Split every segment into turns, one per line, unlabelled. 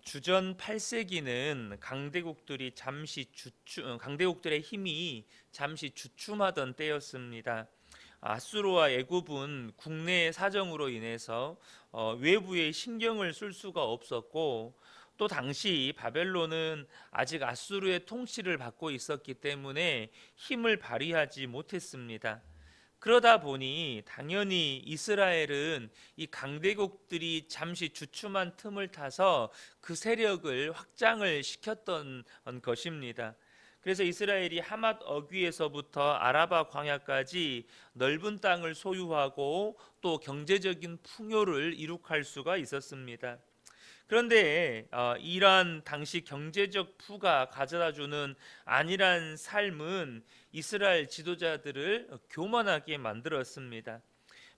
주전 8세기는 강대국들의 힘이 잠시 주춤하던 때였습니다. 아수르와 애굽은 국내 사정으로 인해서 외부에 신경을 쓸 수가 없었고, 또 당시 바벨론은 아직 아수르의 통치를 받고 있었기 때문에 힘을 발휘하지 못했습니다. 그러다 보니 당연히 이스라엘은 이 강대국들이 잠시 주춤한 틈을 타서 그 세력을 확장을 시켰던 것입니다. 그래서 이스라엘이 하맛 어귀에서부터 아라바 광야까지 넓은 땅을 소유하고 또 경제적인 풍요를 이룩할 수가 있었습니다. 그런데 이러한 당시 경제적 부가 가져다주는 안일한 삶은 이스라엘 지도자들을 교만하게 만들었습니다.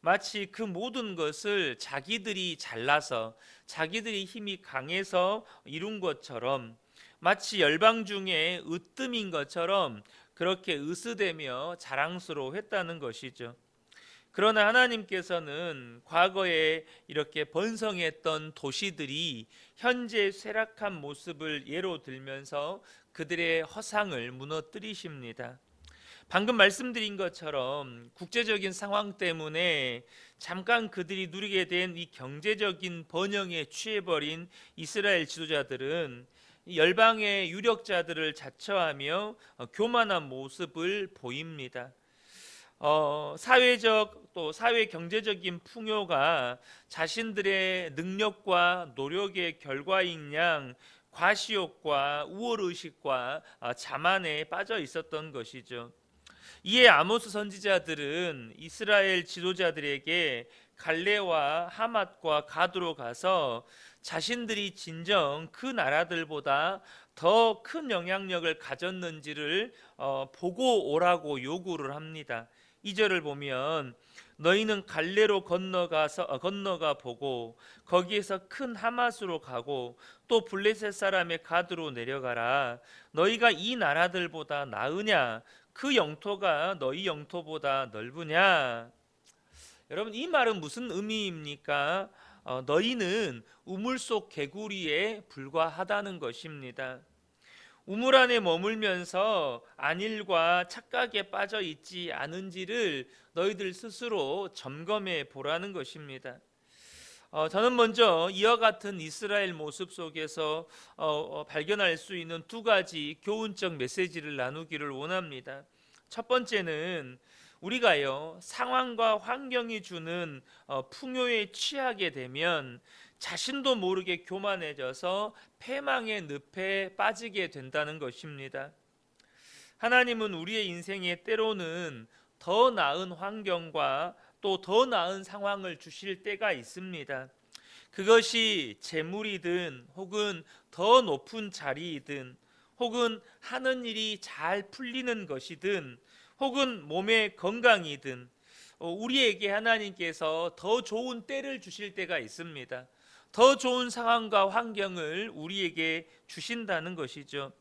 마치 그 모든 것을 자기들이 잘나서 자기들이 힘이 강해서 이룬 것처럼, 마치 열방 중에 으뜸인 것처럼 그렇게 으스대며 자랑스러워했다는 것이죠. 그러나 하나님께서는 과거에 이렇게 번성했던 도시들이 현재 쇠락한 모습을 예로 들면서 그들의 허상을 무너뜨리십니다. 방금 말씀드린 것처럼 국제적인 상황 때문에 잠깐 그들이 누리게 된 이 경제적인 번영에 취해버린 이스라엘 지도자들은 열방의 유력자들을 자처하며 교만한 모습을 보입니다. 사회적 또 사회 경제적인 풍요가 자신들의 능력과 노력의 결과인 양 과시욕과 우월의식과 자만에 빠져 있었던 것이죠. 이에 아모스 선지자들은 이스라엘 지도자들에게 갈레와 하맛과 가드로 가서 자신들이 진정 그 나라들보다 더 큰 영향력을 가졌는지를 보고 오라고 요구를 합니다. 2절을 보면 너희는 갈레로 건너가 보고 거기에서 큰 하맛으로 가고 또 블레셋 사람의 가드로 내려가라. 너희가 이 나라들보다 나으냐? 그 영토가 너희 영토보다 넓으냐? 여러분, 이 말은 무슨 의미입니까? 너희는 우물 속 개구리에 불과하다는 것입니다. 우물 안에 머물면서 안일과 착각에 빠져 있지 않은지를 너희들 스스로 점검해 보라는 것입니다. 저는 먼저 이와 같은 이스라엘 모습 속에서 발견할 수 있는 두 가지 교훈적 메시지를 나누기를 원합니다. 첫 번째는 우리가요, 상황과 환경이 주는 풍요에 취하게 되면 자신도 모르게 교만해져서 패망의 늪에 빠지게 된다는 것입니다. 하나님은 우리의 인생에 때로는 더 나은 환경과 또 더 나은 상황을 주실 때가 있습니다. 그것이 재물이든 혹은 더 높은 자리이든 혹은 하는 일이 잘 풀리는 것이든 혹은 몸의 건강이든 우리에게 하나님께서 더 좋은 때를 주실 때가 있습니다. 더 좋은 상황과 환경을 우리에게 주신다는 것이죠.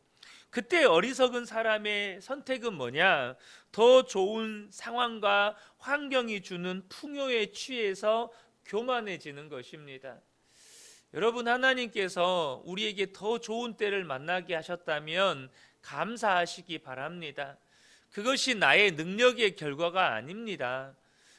그때 어리석은 사람의 선택은 뭐냐? 더 좋은 상황과 환경이 주는 풍요에 취해서 교만해지는 것입니다. 여러분, 하나님께서 우리에게 더 좋은 때를 만나게 하셨다면 감사하시기 바랍니다. 그것이 나의 능력의 결과가 아닙니다.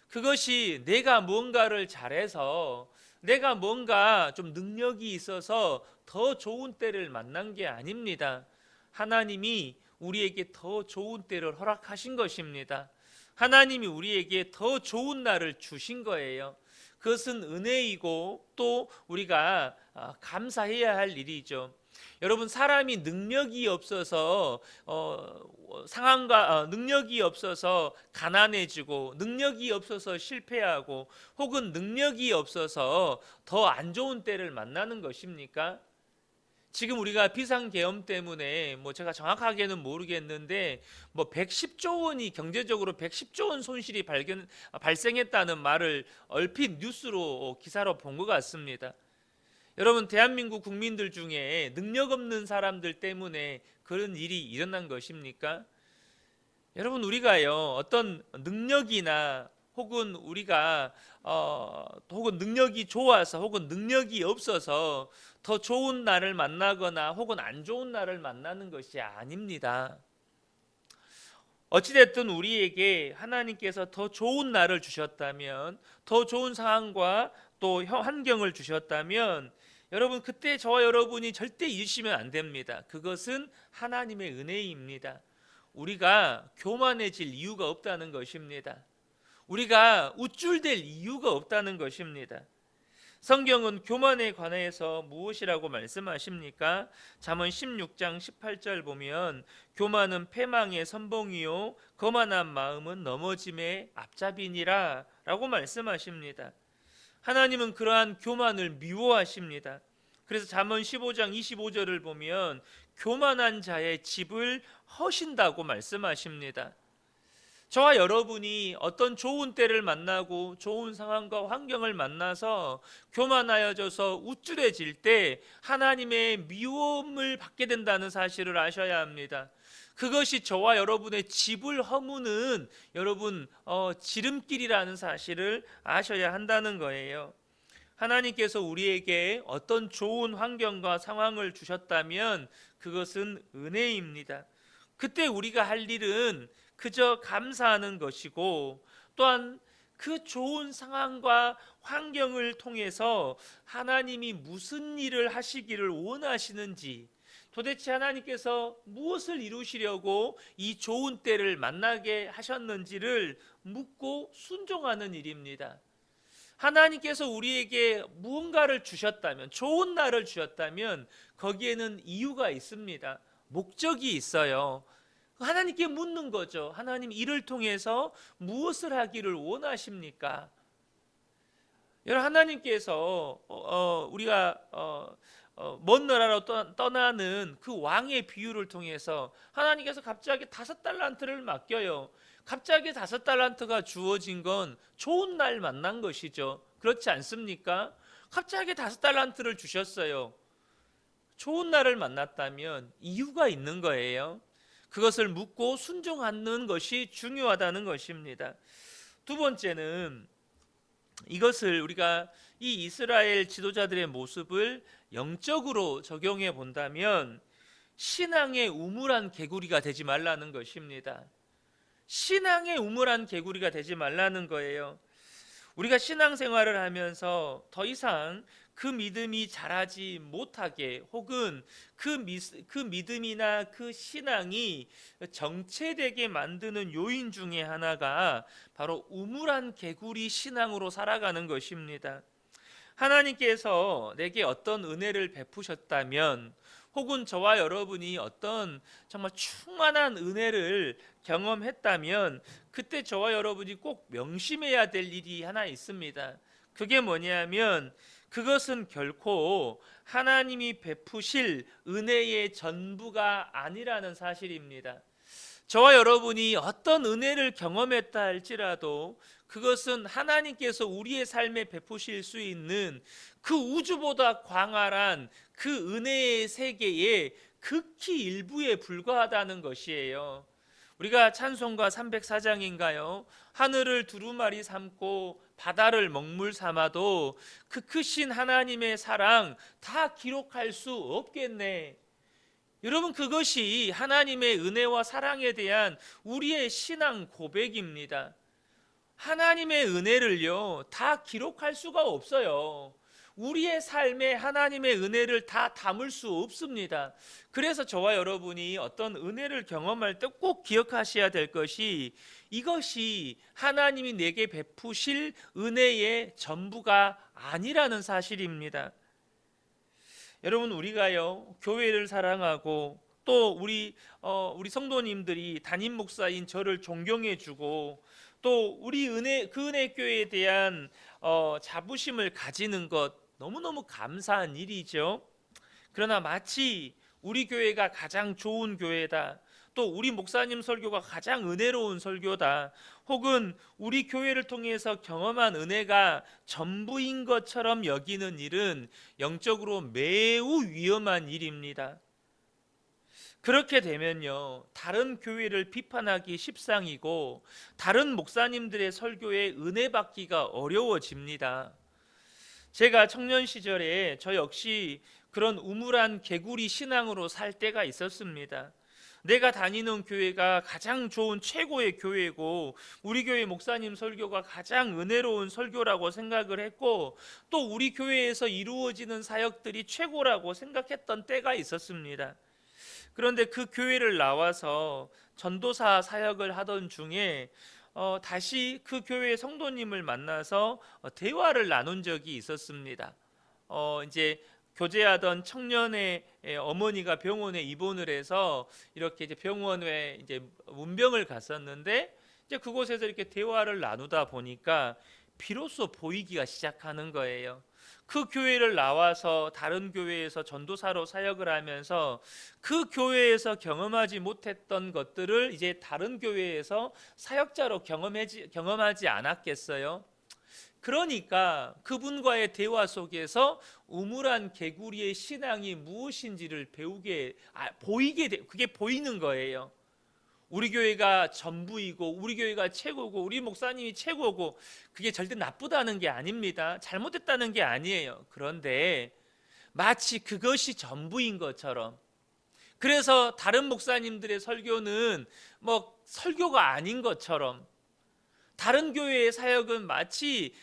그것이 내가 뭔가를 잘해서, 내가 뭔가 좀 능력이 있어서 더 좋은 때를 만난 게 아닙니다. 하나님이 우리에게 더 좋은 때를 허락하신 것입니다. 하나님이 우리에게 더 좋은 날을 주신 거예요. 그것은 은혜이고 또 우리가 감사해야 할 일이죠. 여러분, 사람이 능력이 없어서 능력이 없어서 가난해지고 능력이 없어서 실패하고 혹은 능력이 없어서 더 안 좋은 때를 만나는 것입니까? 지금 우리가 비상계엄 때문에 제가 정확하게는 모르겠는데 110조 원이 경제적으로 110조 원 손실이 발생했다는 말을 얼핏 뉴스로 기사로 본 것 같습니다. 여러분, 대한민국 국민들 중에 능력 없는 사람들 때문에 그런 일이 일어난 것입니까? 여러분, 우리가요, 어떤 능력이나 혹은 우리가 혹은 능력이 좋아서 혹은 능력이 없어서 더 좋은 날을 만나거나 혹은 안 좋은 날을 만나는 것이 아닙니다. 어찌됐든 우리에게 하나님께서 더 좋은 날을 주셨다면, 더 좋은 상황과 또 환경을 주셨다면, 여러분 그때 저와 여러분이 절대 잊으시면 안 됩니다. 그것은 하나님의 은혜입니다. 우리가 교만해질 이유가 없다는 것입니다. 우리가 우쭐댈 이유가 없다는 것입니다. 성경은 교만에 관해서 무엇이라고 말씀하십니까? 잠언 16장 18절 보면 교만은 패망의 선봉이요 거만한 마음은 넘어짐의 앞잡이니라 라고 말씀하십니다. 하나님은 그러한 교만을 미워하십니다. 그래서 잠언 15장 25절을 보면 교만한 자의 집을 허신다고 말씀하십니다. 저와 여러분이 어떤 좋은 때를 만나고 좋은 상황과 환경을 만나서 교만하여져서 우쭐해질 때 하나님의 미움을 받게 된다는 사실을 아셔야 합니다. 그것이 저와 여러분의 집을 허무는 여러분 지름길이라는 사실을 아셔야 한다는 거예요. 하나님께서 우리에게 어떤 좋은 환경과 상황을 주셨다면 그것은 은혜입니다. 그때 우리가 할 일은 그저 감사하는 것이고, 또한 그 좋은 상황과 환경을 통해서 하나님이 무슨 일을 하시기를 원하시는지, 도대체 하나님께서 무엇을 이루시려고 이 좋은 때를 만나게 하셨는지를 묻고 순종하는 일입니다. 하나님께서 우리에게 무언가를 주셨다면, 좋은 날을 주셨다면 거기에는 이유가 있습니다. 목적이 있어요. 하나님께 묻는 거죠. 하나님, 이를 통해서 무엇을 하기를 원하십니까? 여러분, 하나님께서 우리가 먼 나라로 떠나는 그 왕의 비유를 통해서 하나님께서 갑자기 5달란트를 맡겨요. 갑자기 5달란트가 주어진 건 좋은 날 만난 것이죠. 그렇지 않습니까? 갑자기 5달란트를 주셨어요. 좋은 날을 만났다면 이유가 있는 거예요. 그것을 묻고 순종하는 것이 중요하다는 것입니다. 두 번째는 이것을 우리가 이 이스라엘 지도자들의 모습을 영적으로 적용해 본다면 신앙의 우물한 개구리가 되지 말라는 것입니다. 신앙의 우물한 개구리가 되지 말라는 거예요. 우리가 신앙생활을 하면서 더 이상 그 믿음이 자라지 못하게, 혹은 그 믿음이나 그 신앙이 정체되게 만드는 요인 중에 하나가 바로 우물한 개구리 신앙으로 살아가는 것입니다. 하나님께서 내게 어떤 은혜를 베푸셨다면, 혹은 저와 여러분이 어떤 정말 충만한 은혜를 경험했다면, 그때 저와 여러분이 꼭 명심해야 될 일이 하나 있습니다. 그게 뭐냐면 그것은 결코 하나님이 베푸실 은혜의 전부가 아니라는 사실입니다. 저와 여러분이 어떤 은혜를 경험했다 할지라도 그것은 하나님께서 우리의 삶에 베푸실 수 있는 그 우주보다 광활한 그 은혜의 세계의 극히 일부에 불과하다는 것이에요. 우리가 찬송가 304장인가요? 하늘을 두루마리 삼고 바다를 먹물 삼아도 그 크신 하나님의 사랑 다 기록할 수 없겠네. 여러분, 그것이 하나님의 은혜와 사랑에 대한 우리의 신앙 고백입니다. 하나님의 은혜를요 다 기록할 수가 없어요. 우리의 삶에 하나님의 은혜를 다 담을 수 없습니다. 그래서 저와 여러분이 어떤 은혜를 경험할 때 꼭 기억하셔야 될 것이, 이것이 하나님이 내게 베푸실 은혜의 전부가 아니라는 사실입니다. 여러분, 우리가요 교회를 사랑하고 또 우리 성도님들이 담임 목사인 저를 존경해주고 또 우리 그 은혜 교회에 대한 자부심을 가지는 것 너무너무 감사한 일이죠. 그러나 마치 우리 교회가 가장 좋은 교회다, 또 우리 목사님 설교가 가장 은혜로운 설교다, 혹은 우리 교회를 통해서 경험한 은혜가 전부인 것처럼 여기는 일은 영적으로 매우 위험한 일입니다. 그렇게 되면요, 다른 교회를 비판하기 십상이고 다른 목사님들의 설교에 은혜 받기가 어려워집니다. 제가 청년 시절에 저 역시 그런 우물한 개구리 신앙으로 살 때가 있었습니다. 내가 다니는 교회가 가장 좋은 최고의 교회고 우리 교회 목사님 설교가 가장 은혜로운 설교라고 생각을 했고 또 우리 교회에서 이루어지는 사역들이 최고라고 생각했던 때가 있었습니다. 그런데 그 교회를 나와서 전도사 사역을 하던 중에 다시 그 교회 성도님을 만나서 대화를 나눈 적이 있었습니다. 이제 교제하던 청년의 어머니가 병원에 입원을 해서 이렇게 이제 병원에 이제 문병을 갔었는데 이제 그곳에서 이렇게 대화를 나누다 보니까 비로소 보이기가 시작하는 거예요. 그 교회를 나와서 다른 교회에서 전도사로 사역을 하면서 그 교회에서 경험하지 못했던 것들을 이제 다른 교회에서 사역자로 경험하지 않았겠어요? 그러니까 그분과의 대화 속에서 우물한 개구리의 신앙이 무엇인지를 그게 보이는 거예요. 우리 교회가 전부이고 우리 교회가 최고고 우리 목사님이 최고고 그게 절대 나쁘다는 게 아닙니다. 잘못됐다는 게 아니에요. 그런데 마치 그것이 전부인 것처럼, 그래서 다른 목사님들의 설교는 뭐 설교가 아닌 것처럼, 다른 교회의 사역은 마치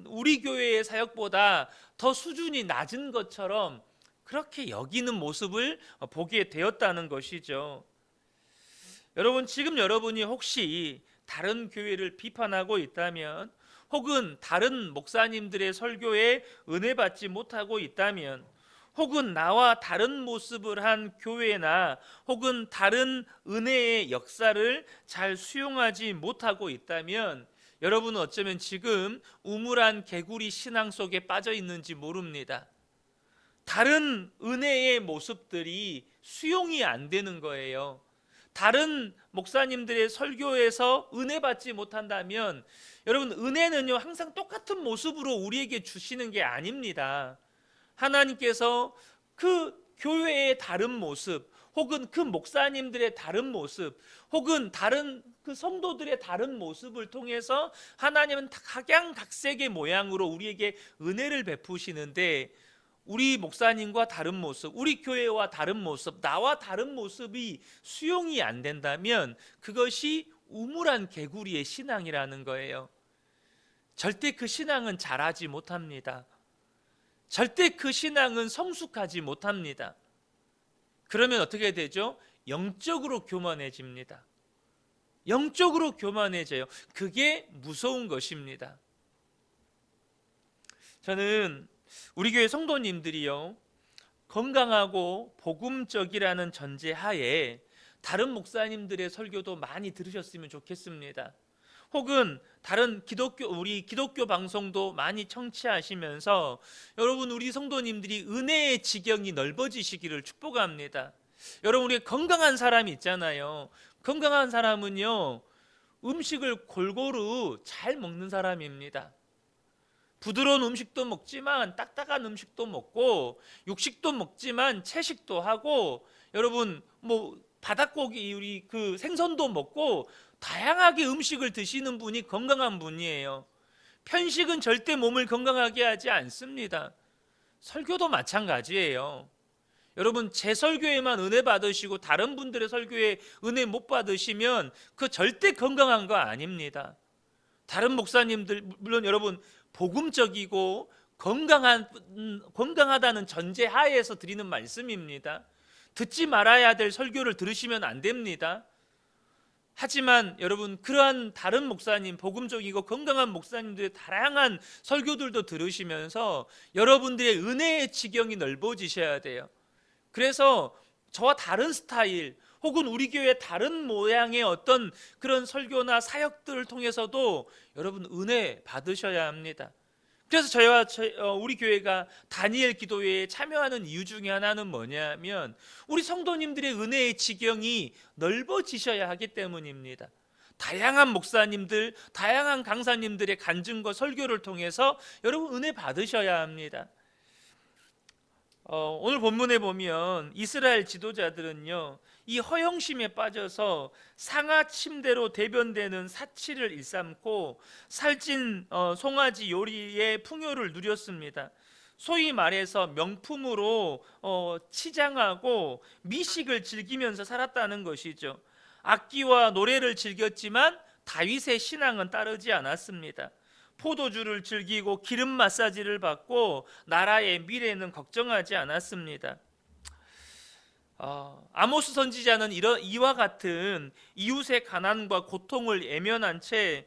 우리 교회의 사역보다 더 수준이 낮은 것처럼 그렇게 여기는 모습을 보게 되었다는 것이죠. 여러분, 지금 여러분이 혹시 다른 교회를 비판하고 있다면, 혹은 다른 목사님들의 설교에 은혜 받지 못하고 있다면, 혹은 나와 다른 모습을 한 교회나 혹은 다른 은혜의 역사를 잘 수용하지 못하고 있다면, 여러분은 어쩌면 지금 우물한 개구리 신앙 속에 빠져 있는지 모릅니다. 다른 은혜의 모습들이 수용이 안 되는 거예요. 다른 목사님들의 설교에서 은혜 받지 못한다면, 여러분, 은혜는요 항상 똑같은 모습으로 우리에게 주시는 게 아닙니다. 하나님께서 그 교회의 다른 모습, 혹은 그 목사님들의 다른 모습, 혹은 다른 그 성도들의 다른 모습을 통해서 하나님은 각양각색의 모양으로 우리에게 은혜를 베푸시는데, 우리 목사님과 다른 모습, 우리 교회와 다른 모습, 나와 다른 모습이 수용이 안 된다면 그것이 우물한 개구리의 신앙이라는 거예요. 절대 그 신앙은 자라지 못합니다. 절대 그 신앙은 성숙하지 못합니다. 그러면 어떻게 되죠? 영적으로 교만해집니다. 영적으로 교만해져요. 그게 무서운 것입니다. 저는 우리 교회 성도님들이요, 건강하고 복음적이라는 전제 하에 다른 목사님들의 설교도 많이 들으셨으면 좋겠습니다. 혹은 다른 우리 기독교 방송도 많이 청취하시면서 여러분, 우리 성도님들이 은혜의 지경이 넓어지시기를 축복합니다. 여러분, 우리 건강한 사람이 있잖아요. 건강한 사람은요, 음식을 골고루 잘 먹는 사람입니다. 부드러운 음식도 먹지만 딱딱한 음식도 먹고, 육식도 먹지만 채식도 하고, 여러분 뭐 바닷고기, 우리 그 생선도 먹고 다양하게 음식을 드시는 분이 건강한 분이에요. 편식은 절대 몸을 건강하게 하지 않습니다. 설교도 마찬가지예요. 여러분, 제 설교에만 은혜 받으시고 다른 분들의 설교에 은혜 못 받으시면 그 절대 건강한 거 아닙니다. 다른 목사님들, 물론 여러분 복음적이고 건강하다는 전제 하에서 드리는 말씀입니다. 듣지 말아야 될 설교를 들으시면 안 됩니다. 하지만 여러분, 그러한 다른 목사님, 복음적이고 건강한 목사님들의 다양한 설교들도 들으시면서 여러분들의 은혜의 지경이 넓어지셔야 돼요. 그래서 저와 다른 스타일, 혹은 우리 교회 다른 모양의 어떤 그런 설교나 사역들을 통해서도 여러분 은혜 받으셔야 합니다. 그래서 우리 교회가 다니엘 기도회에 참여하는 이유 중에 하나는 뭐냐면, 우리 성도님들의 은혜의 지경이 넓어지셔야 하기 때문입니다. 다양한 목사님들, 다양한 강사님들의 간증과 설교를 통해서 여러분 은혜 받으셔야 합니다. 오늘 본문에 보면 이스라엘 지도자들은요, 이 허영심에 빠져서 상하 침대로 대변되는 사치를 일삼고 살찐 송아지 요리의 풍요를 누렸습니다. 소위 말해서 명품으로 치장하고 미식을 즐기면서 살았다는 것이죠. 악기와 노래를 즐겼지만 다윗의 신앙은 따르지 않았습니다. 포도주를 즐기고 기름 마사지를 받고 나라의 미래는 걱정하지 않았습니다. 아모스 선지자는 이와 같은 이웃의 가난과 고통을 외면한 채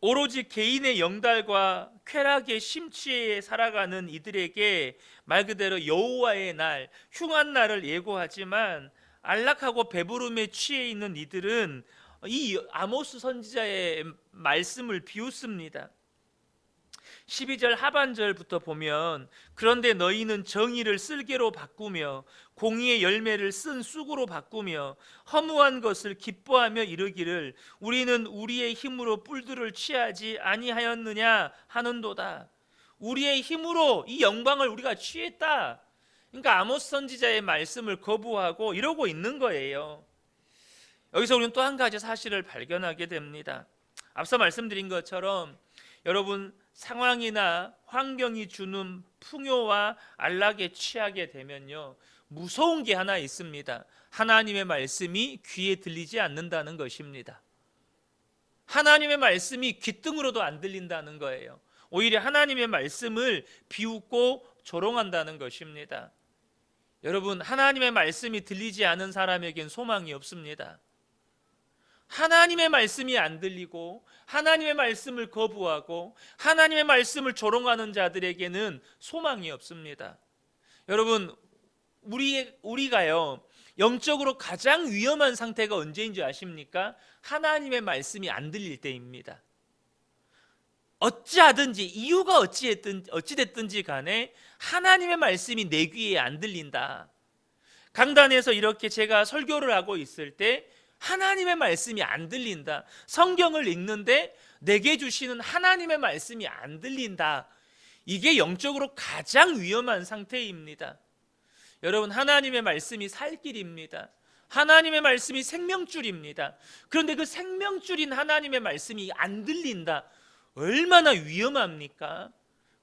오로지 개인의 영달과 쾌락에 심취해 살아가는 이들에게 말 그대로 여호와의 날, 흉한 날을 예고하지만 안락하고 배부름에 취해 있는 이들은 이 아모스 선지자의 말씀을 비웃습니다. 12절 하반절부터 보면 그런데 너희는 정의를 쓸개로 바꾸며 공의의 열매를 쓴 쑥으로 바꾸며 허무한 것을 기뻐하며 이르기를 우리는 우리의 힘으로 뿔들을 취하지 아니하였느냐 하는도다. 우리의 힘으로 이 영광을 우리가 취했다. 그러니까 아모스 선지자의 말씀을 거부하고 이러고 있는 거예요. 여기서 우리는 또 한 가지 사실을 발견하게 됩니다. 앞서 말씀드린 것처럼 여러분, 상황이나 환경이 주는 풍요와 안락에 취하게 되면요, 무서운 게 하나 있습니다. 하나님의 말씀이 귀에 들리지 않는다는 것입니다. 하나님의 말씀이 귓등으로도 안 들린다는 거예요. 오히려 하나님의 말씀을 비웃고 조롱한다는 것입니다. 여러분, 하나님의 말씀이 들리지 않은 사람에겐 소망이 없습니다. 하나님의 말씀이 안 들리고 하나님의 말씀을 거부하고 하나님의 말씀을 조롱하는 자들에게는 소망이 없습니다. 여러분, 우리가요, 영적으로 가장 위험한 상태가 언제인 줄 아십니까? 하나님의 말씀이 안 들릴 때입니다. 어찌하든지 이유가 어찌됐든지 간에 하나님의 말씀이 내 귀에 안 들린다. 강단에서 이렇게 제가 설교를 하고 있을 때 하나님의 말씀이 안 들린다. 성경을 읽는데 내게 주시는 하나님의 말씀이 안 들린다. 이게 영적으로 가장 위험한 상태입니다. 여러분, 하나님의 말씀이 살 길입니다. 하나님의 말씀이 생명줄입니다. 그런데 그 생명줄인 하나님의 말씀이 안 들린다. 얼마나 위험합니까?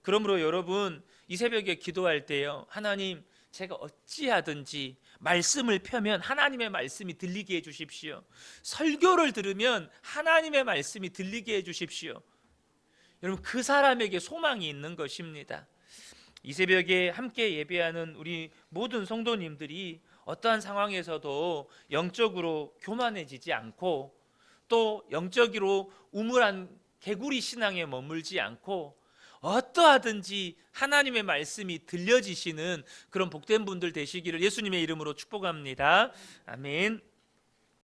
그러므로 여러분, 이 새벽에 기도할 때요, 하나님, 제가 어찌하든지 말씀을 펴면 하나님의 말씀이 들리게 해주십시오. 설교를 들으면 하나님의 말씀이 들리게 해주십시오. 여러분, 그 사람에게 소망이 있는 것입니다. 이 새벽에 함께 예배하는 우리 모든 성도님들이 어떠한 상황에서도 영적으로 교만해지지 않고 또 영적으로 우물한 개구리 신앙에 머물지 않고 어떠하든지 하나님의 말씀이 들려지시는 그런 복된 분들 되시기를 예수님의 이름으로 축복합니다. 아멘.